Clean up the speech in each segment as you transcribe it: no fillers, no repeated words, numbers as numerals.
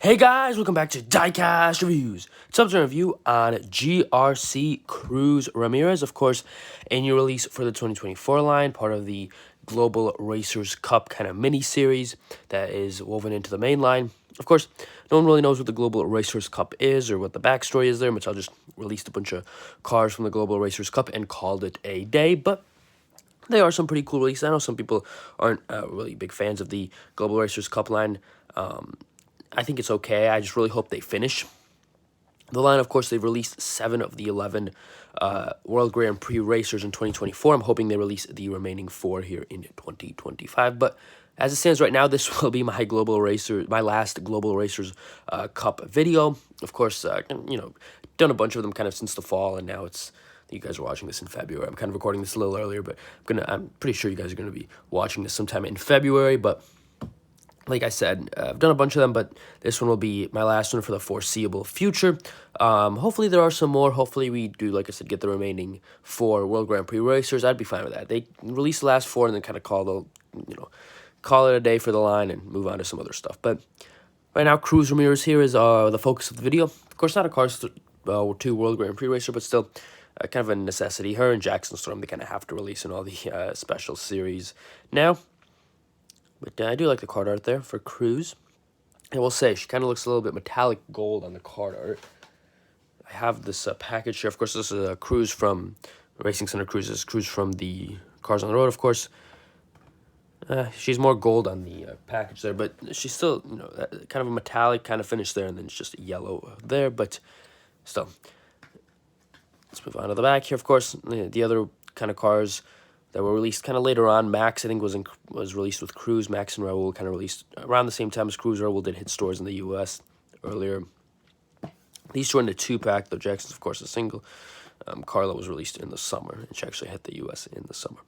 Hey guys, welcome back to Diecast Reviews. It's up to a review on Grc Cruz Ramirez, of course, a new release for the 2024 line, part of the Global Racers Cup kind of mini-series that is woven into the main line. Of course, no one really knows what the Global Racers Cup is or what the backstory is there. Mattel just released a bunch of cars from the Global Racers Cup and called it a day, but they are some pretty cool releases. I know some people aren't really big fans of the Global Racers Cup line. I think it's okay. I just really hope they finish the line. Of course, they've released 7 of the 11 World Grand Prix racers in 2024. I'm hoping they release the remaining 4 here in 2025. But as it stands right now, this will be my last Global Racers Cup video. Of course, done a bunch of them kind of since the fall, and now you guys are watching this in February. I'm kind of recording this a little earlier, but I'm pretty sure you guys are going to be watching this sometime in February. But like I said, I've done a bunch of them, but this one will be my last one for the foreseeable future. Hopefully there are some more. Hopefully we do, like I said, get the remaining 4 World Grand Prix racers. I'd be fine with that. They release the last 4 and then kind of call it a day for the line and move on to some other stuff. But right now, Cruz Ramirez here is the focus of the video. Of course, not a Cars 2 World Grand Prix racer, but still kind of a necessity. Her and Jackson Storm, they kind of have to release in all the special series now. But I do like the card art there for Cruz. I will say, she kind of looks a little bit metallic gold on the card art. I have this package here. Of course, this is a Cruz from Racing Center Cruz. This is Cruz from the Cars on the Road, of course. She's more gold on the package there, but she's still, kind of a metallic kind of finish there, and then it's just yellow there, but still. Let's move on to the back here, of course. The other kind of cars that were released kind of later on. Max, I think, was released with Cruz. Max and Raul kind of released around the same time as Cruz. Raul did hit stores in the U.S. earlier. These two are in the 2-pack, though Jackson's, of course, a single. Carla was released in the summer, and she actually hit the U.S. in the summer.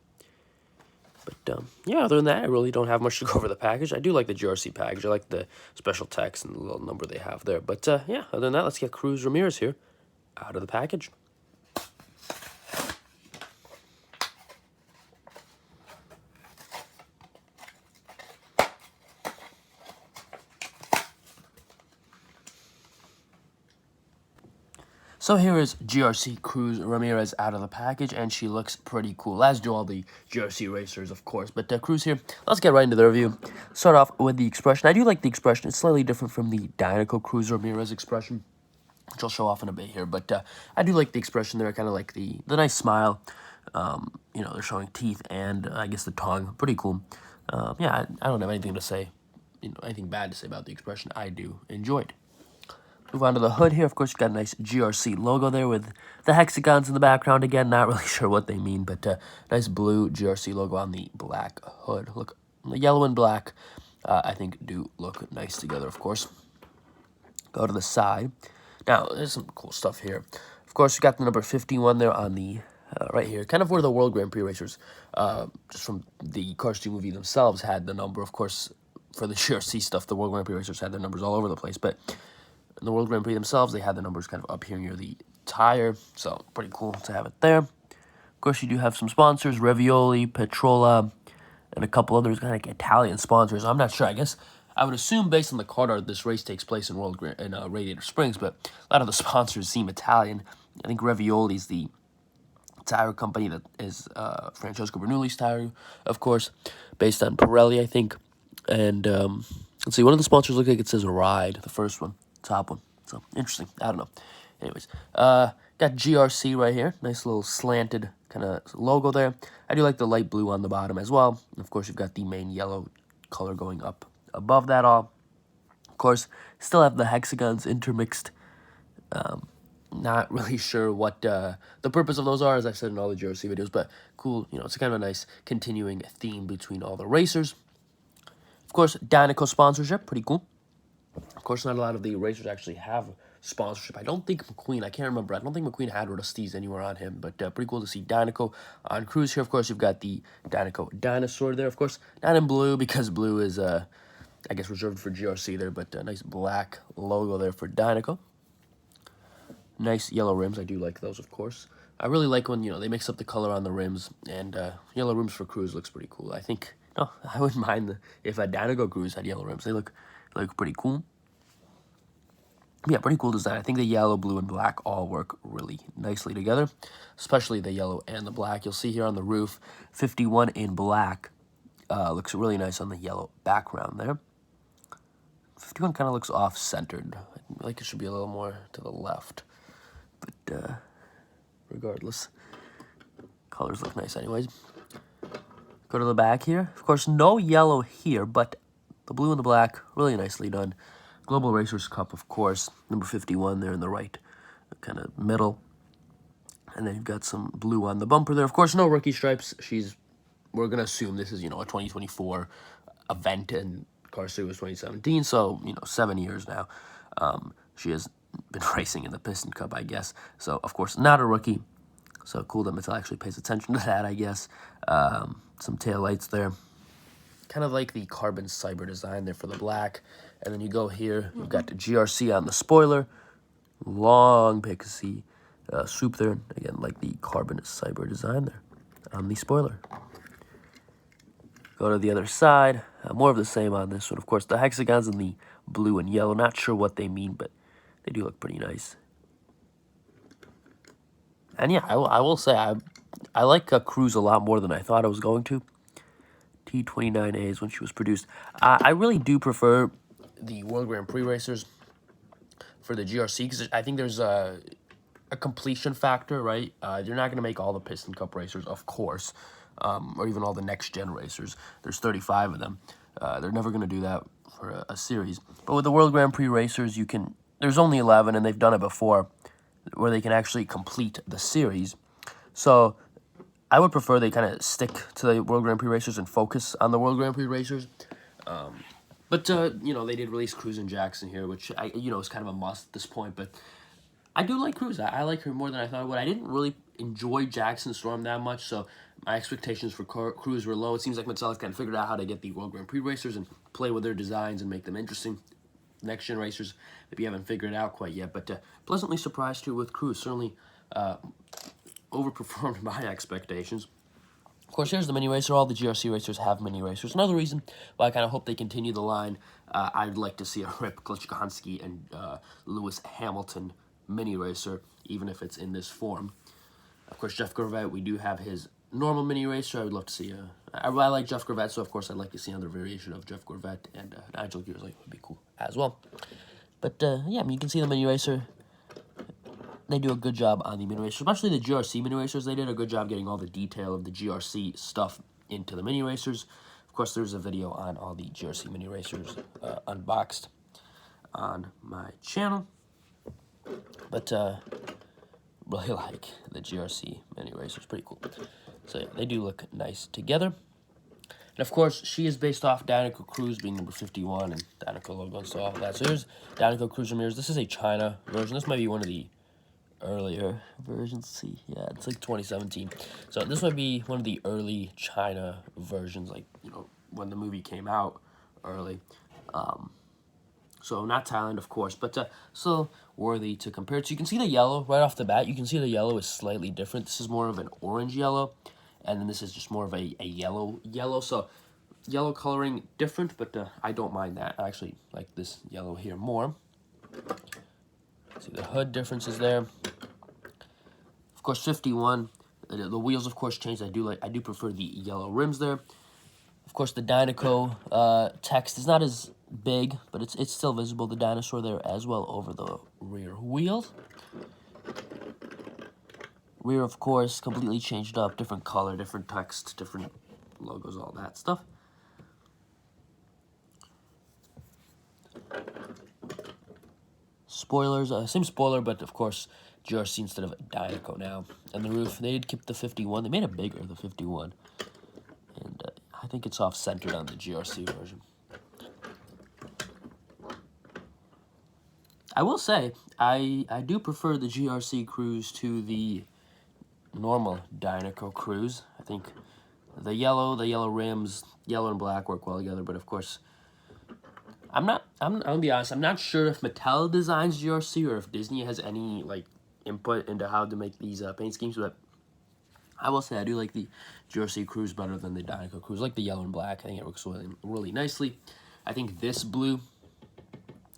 But, yeah, other than that, I really don't have much to go over the package. I do like the Grc package. I like the special text and the little number they have there. But, yeah, other than that, let's get Cruz Ramirez here out of the package. So here is Grc Cruz Ramirez out of the package, and she looks pretty cool, as do all the Grc racers, of course. But Cruz here, let's get right into the review. Start off with the expression. I do like the expression. It's slightly different from the Dinoco Cruz Ramirez expression, which I'll show off in a bit here. But I do like the expression there. I kind of like the nice smile. They're showing teeth and, I guess, the tongue. Pretty cool. Yeah, I don't have anything to say, anything bad to say about the expression. I do enjoy it. Move on to the hood here. Of course, you've got a nice Grc logo there with the hexagons in the background. Again, not really sure what they mean, but nice blue Grc logo on the black hood. Look, the yellow and black, I think, do look nice together, of course. Go to the side. Now, there's some cool stuff here. Of course, you got the number 51 there on the right here. Kind of where the World Grand Prix racers, just from the Cars 2 movie themselves, had the number. Of course, for the Grc stuff, the World Grand Prix racers had their numbers all over the place, but in the World Grand Prix themselves, they had the numbers kind of up here near the tire, so pretty cool to have it there. Of course, you do have some sponsors, Ravioli, Petrola, and a couple others, kind of like Italian sponsors. I'm not sure. I guess I would assume, based on the card art, this race takes place in Radiator Springs, but a lot of the sponsors seem Italian. I think Ravioli is the tire company that is Francesco Bernoulli's tire, of course, based on Pirelli, I think. And let's see, one of the sponsors looks like it says Ride, the first one. Top one. So, interesting. I don't know. Anyways, got Grc right here. Nice little slanted kind of logo there. I do like the light blue on the bottom as well. And of course, you've got the main yellow color going up above that all. Of course, still have the hexagons intermixed. Not really sure what the purpose of those are, as I said in all the Grc videos, but cool. It's kind of a nice continuing theme between all the racers. Of course, Dinoco sponsorship. Pretty cool. Of course, not a lot of the racers actually have sponsorship. I don't think McQueen, I can't remember. I don't think McQueen had Rostis anywhere on him, but pretty cool to see Dinoco on Cruz here. Of course, you've got the Dinoco dinosaur there. Of course, not in blue because blue is, I guess, reserved for Grc there, but a nice black logo there for Dinoco. Nice yellow rims. I do like those, of course. I really like when, they mix up the color on the rims, and yellow rims for Cruz looks pretty cool. I think, I wouldn't mind if a Dinoco Cruz had yellow rims. They look pretty cool. Yeah, pretty cool design. I think the yellow, blue, and black all work really nicely together, especially the yellow and the black. You'll see here on the roof, 51 in black looks really nice on the yellow background there. 51 kind of looks off-centered. Like it should be a little more to the left. But regardless, colors look nice anyways. Go to the back here. Of course, no yellow here, but the blue and the black, really nicely done. Global Racers Cup, of course, number 51 there in the right kind of middle. And then you've got some blue on the bumper there. Of course, no rookie stripes. We're going to assume this is, a 2024 event, and Cars Diecast was 2017, so, 7 years now. She has been racing in the Piston Cup, I guess. So, of course, not a rookie. So, cool that Mattel actually pays attention to that, I guess. Some taillights there. Kind of like the carbon cyber design there for the black. And then you go here, you've got the GRC on the spoiler. Long pixie swoop there. Again, like the carbon cyber design there on the spoiler. Go to the other side. More of the same on this one. Of course, the hexagons in the blue and yellow. Not sure what they mean, but they do look pretty nice. And yeah, I will say, I like Cruz a lot more than I thought I was going to. T29As when she was produced. I really do prefer the World Grand Prix racers for the GRC, because I think there's a completion factor, right? You're not going to make all the Piston Cup racers, of course, or even all the next-gen racers. There's 35 of them. They're never going to do that for a series. But with the World Grand Prix racers, there's only 11, and they've done it before, where they can actually complete the series. So I would prefer they kind of stick to the World Grand Prix racers and focus on the World Grand Prix racers. But they did release Cruz and Jackson here, which, is kind of a must at this point. But I do like Cruz. I like her more than I thought I would. I didn't really enjoy Jackson Storm that much, so my expectations for Cruz were low. It seems like Mattel kind of figured out how to get the World Grand Prix racers and play with their designs and make them interesting. Next-gen racers, maybe haven't figured it out quite yet, but pleasantly surprised too with Cruz. Certainly overperformed my expectations. Of course, here's the mini racer. All the GRC racers have mini racers. Another reason why I kind of hope they continue the line. I'd like to see a Rip Klichkowski and Lewis Hamilton mini racer, even if it's in this form. Of course, Jeff Gorvet, we do have his normal mini racer. I would love to see I like Jeff Gorvet, so of course I'd like to see another variation of Jeff Gorvet, and Nigel Gearsley would be cool as well. But yeah, you can see the mini racer. They do a good job on the mini racers, especially the GRC mini racers. They did a good job getting all the detail of the GRC stuff into the mini racers. Of course, there's a video on all the GRC mini racers unboxed on my channel. But really like the GRC mini racers. Pretty cool. So yeah, they do look nice together. And of course, she is based off Dinoco Cruz being number 51 and Dinoco logo and so all of that. So here's Dinoco Cruz Ramirez. This is a China version. This might be one of the earlier versions. Let's see, yeah, it's like 2017. So this might be one of the early China versions, like, when the movie came out early. So not Thailand, of course, but still worthy to compare. So you can see the yellow right off the bat. You can see the yellow is slightly different. This is more of an orange yellow, and then this is just more of a yellow. So yellow coloring different, but I don't mind that. I actually like this yellow here more. See the hood differences there. Of course, 51. The wheels, of course, changed. I do prefer the yellow rims there. Of course, the Dinoco text is not as big, but it's still visible. The dinosaur there as well over the rear wheels. Rear, of course, completely changed up. Different color, different text, different logos, all that stuff. Spoilers, same spoiler, but of course, GRC instead of Dinoco now. And the roof, they did keep the 51. They made it bigger, the 51. And I think it's off-centered on the GRC version. I will say, I do prefer the GRC Cruz to the normal Dinoco Cruz. I think the yellow rims, yellow and black work well together, but of course, I'm gonna be honest, I'm not sure if Mattel designs GRC or if Disney has any, input into how to make these paint schemes, but I will say I do like the GRC Cruz better than the Dinoco Cruz. I like the yellow and black. I think it works really, really nicely. I think this blue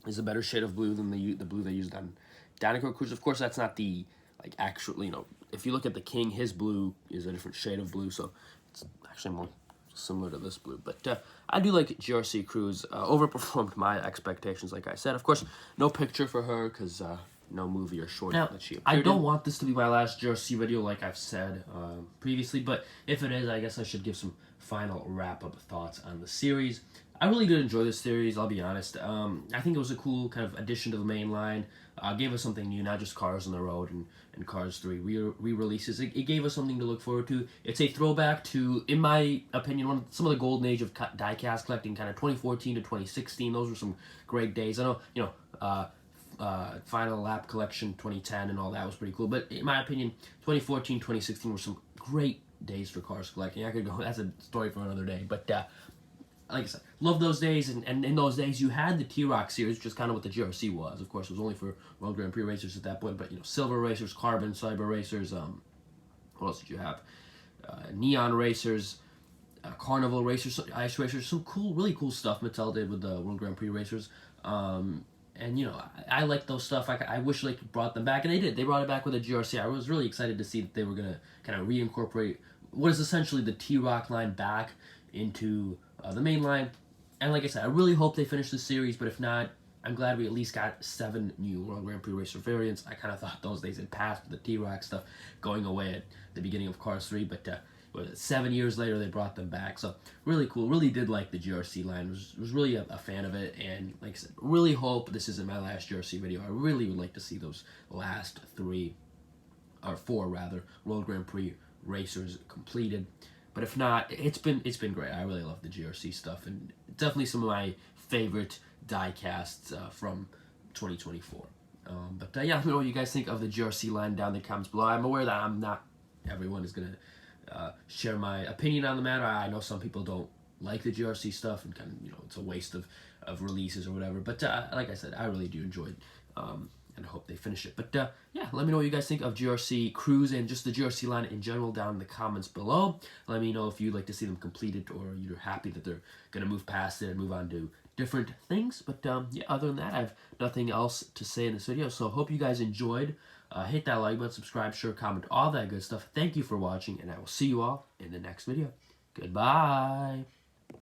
is a better shade of blue than the blue they used on Dinoco Cruz. Of course, that's not the like actual, if you look at the King, his blue is a different shade of blue, so it's actually more similar to this blue. But I do like Grc Cruz. Overperformed my expectations, like I said. Of course, no picture for her because no movie or short that she appeared in. I don't want this to be my last Grc video, like I've said previously, but if it is, I guess I should give some final wrap-up thoughts on the series. I really did enjoy this series, I'll be honest. I think it was a cool kind of addition to the main line. Gave us something new, not just Cars on the Road and Cars 3 re-releases. It gave us something to look forward to. It's a throwback to, in my opinion, some of the golden age of diecast collecting, kind of 2014 to 2016. Those were some great days. I know, Final Lap Collection 2010 and all that was pretty cool. But in my opinion, 2014, 2016 were some great days for cars collecting. I could go, that's a story for another day. But like I said, love those days, and in those days you had the T-Rock series, which is kind of what the GRC was. Of course, it was only for World Grand Prix racers at that point, but Silver Racers, Carbon, Cyber Racers, what else did you have? Neon Racers, Carnival Racers, Ice Racers, some cool, really cool stuff Mattel did with the World Grand Prix racers. And I like those stuff. I wish they brought them back, and they did. They brought it back with a GRC. I was really excited to see that they were going to kind of reincorporate what is essentially the T-Rock line back into the main line. And like I said, I really hope they finish the series, but if not, I'm glad we at least got 7 new World Grand Prix Racer variants. I kind of thought those days had passed with the T-Rock stuff going away at the beginning of Cars 3, but 7 years later they brought them back. So really cool. Really did like the GRC line. Was really a fan of it, and like I said, really hope this isn't my last GRC video. I really would like to see those last 4 World Grand Prix Racers completed. But if not, it's been great. I really love the GRC stuff, and definitely some of my favorite diecasts from 2024. But yeah, let me know what you guys think of the GRC line down in the comments below. I'm aware that not everyone is gonna share my opinion on the matter. I know some people don't like the GRC stuff, and kind of it's a waste of releases or whatever. But like I said, I really do enjoy it. And I hope they finish it. But yeah, let me know what you guys think of Grc Cruz and just the GRC line in general down in the comments below. Let me know if you'd like to see them completed, or you're happy that they're going to move past it and move on to different things. But yeah, other than that, I have nothing else to say in this video. So hope you guys enjoyed. Hit that like button, subscribe, share, comment, all that good stuff. Thank you for watching, and I will see you all in the next video. Goodbye.